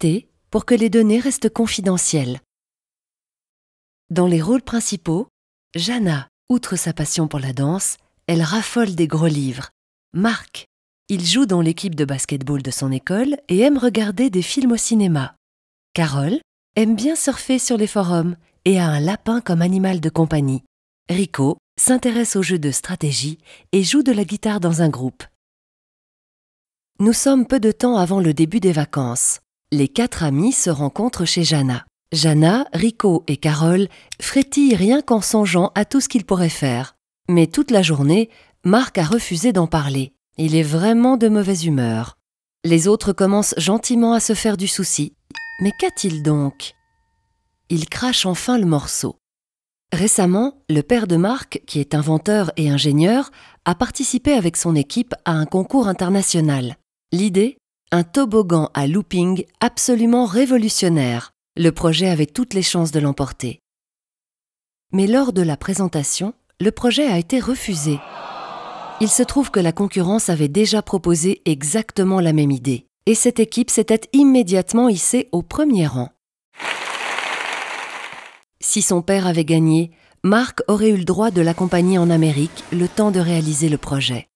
cryptées pour que les données restent confidentielles. Dans les rôles principaux, Jana, outre sa passion pour la danse, elle raffole des gros livres. Marc, il joue dans l'équipe de basketball de son école et aime regarder des films au cinéma. Carole aime bien surfer sur les forums et a un lapin comme animal de compagnie. Rico s'intéresse aux jeux de stratégie et joue de la guitare dans un groupe. Nous sommes peu de temps avant le début des vacances. Les 4 amis se rencontrent chez Jana. Jana, Rico et Carole frétillent rien qu'en songeant à tout ce qu'ils pourraient faire. Mais toute la journée, Marc a refusé d'en parler. Il est vraiment de mauvaise humeur. Les autres commencent gentiment à se faire du souci. Mais qu'a-t-il donc? Il crache enfin le morceau. Récemment, le père de Marc, qui est inventeur et ingénieur, a participé avec son équipe à un concours international. L'idée? Un toboggan à looping absolument révolutionnaire. Le projet avait toutes les chances de l'emporter. Mais lors de la présentation, le projet a été refusé. Il se trouve que la concurrence avait déjà proposé exactement la même idée. Et cette équipe s'était immédiatement hissée au premier rang. Si son père avait gagné, Marc aurait eu le droit de l'accompagner en Amérique le temps de réaliser le projet.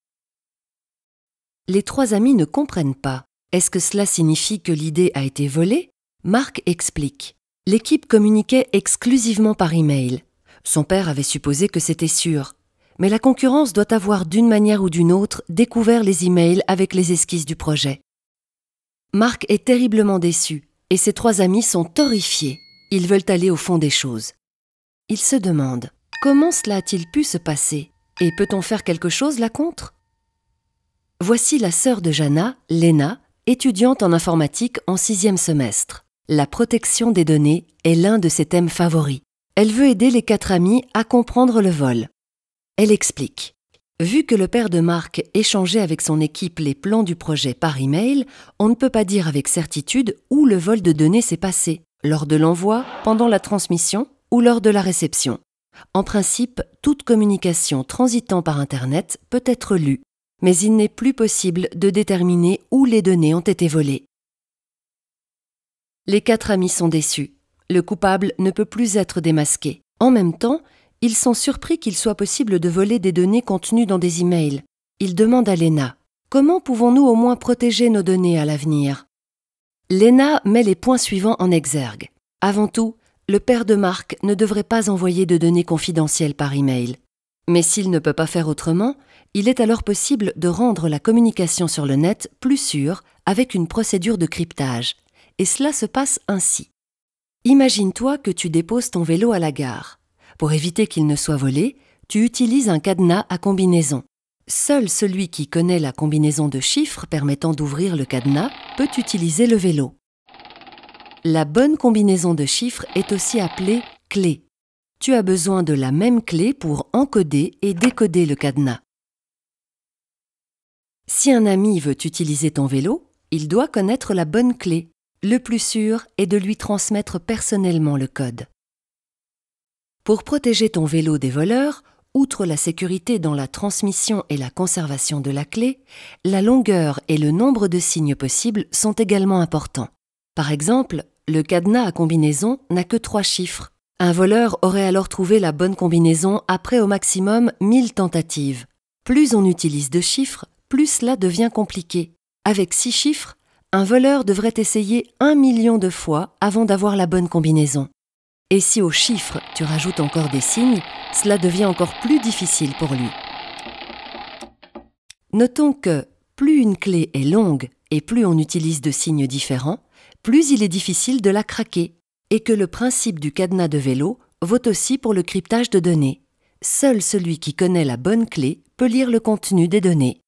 Les 3 amis ne comprennent pas. Est-ce que cela signifie que l'idée a été volée? Marc explique. L'équipe communiquait exclusivement par email. Son père avait supposé que c'était sûr. Mais la concurrence doit avoir d'une manière ou d'une autre découvert les emails avec les esquisses du projet. Marc est terriblement déçu et ses 3 amis sont horrifiés. Ils veulent aller au fond des choses. Ils se demandent comment cela a-t-il pu se passer et peut-on faire quelque chose là contre? Voici la sœur de Jana, Lena, étudiante en informatique en 6e semestre. La protection des données est l'un de ses thèmes favoris. Elle veut aider les 4 amis à comprendre le vol. Elle explique. Vu que le père de Marc échangeait avec son équipe les plans du projet par email, on ne peut pas dire avec certitude où le vol de données s'est passé, lors de l'envoi, pendant la transmission ou lors de la réception. En principe, toute communication transitant par Internet peut être lue, mais il n'est plus possible de déterminer où les données ont été volées. Les 4 amis sont déçus. Le coupable ne peut plus être démasqué. En même temps, ils sont surpris qu'il soit possible de voler des données contenues dans des emails. Ils demandent à Lena « Comment pouvons-nous au moins protéger nos données à l'avenir ?» Lena met les points suivants en exergue. Avant tout, le père de Marc ne devrait pas envoyer de données confidentielles par email. Mais s'il ne peut pas faire autrement, il est alors possible de rendre la communication sur le net plus sûre avec une procédure de cryptage. Et cela se passe ainsi. Imagine-toi que tu déposes ton vélo à la gare. Pour éviter qu'il ne soit volé, tu utilises un cadenas à combinaison. Seul celui qui connaît la combinaison de chiffres permettant d'ouvrir le cadenas peut utiliser le vélo. La bonne combinaison de chiffres est aussi appelée clé. Tu as besoin de la même clé pour encoder et décoder le cadenas. Si un ami veut utiliser ton vélo, il doit connaître la bonne clé. Le plus sûr est de lui transmettre personnellement le code. Pour protéger ton vélo des voleurs, outre la sécurité dans la transmission et la conservation de la clé, la longueur et le nombre de signes possibles sont également importants. Par exemple, le cadenas à combinaison n'a que 3 chiffres. Un voleur aurait alors trouvé la bonne combinaison après au maximum 1000 tentatives. Plus on utilise de chiffres, plus cela devient compliqué. Avec 6 chiffres, un voleur devrait essayer 1 million de fois avant d'avoir la bonne combinaison. Et si aux chiffres, tu rajoutes encore des signes, cela devient encore plus difficile pour lui. Notons que plus une clé est longue et plus on utilise de signes différents, plus il est difficile de la craquer, et que le principe du cadenas de vélo vaut aussi pour le cryptage de données. Seul celui qui connaît la bonne clé peut lire le contenu des données.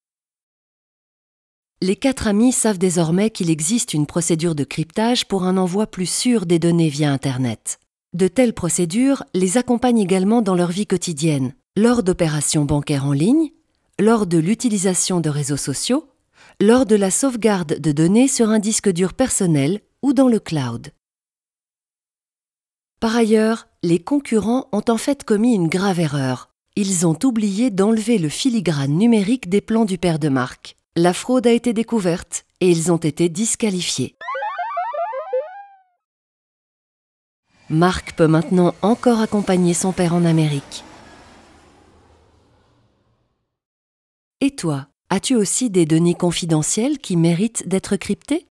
Les 4 amis savent désormais qu'il existe une procédure de cryptage pour un envoi plus sûr des données via Internet. De telles procédures les accompagnent également dans leur vie quotidienne, lors d'opérations bancaires en ligne, lors de l'utilisation de réseaux sociaux, lors de la sauvegarde de données sur un disque dur personnel ou dans le cloud. Par ailleurs, les concurrents ont en fait commis une grave erreur. Ils ont oublié d'enlever le filigrane numérique des plans du père de Marc. La fraude a été découverte et ils ont été disqualifiés. Marc peut maintenant encore accompagner son père en Amérique. Et toi, as-tu aussi des données confidentielles qui méritent d'être cryptées ?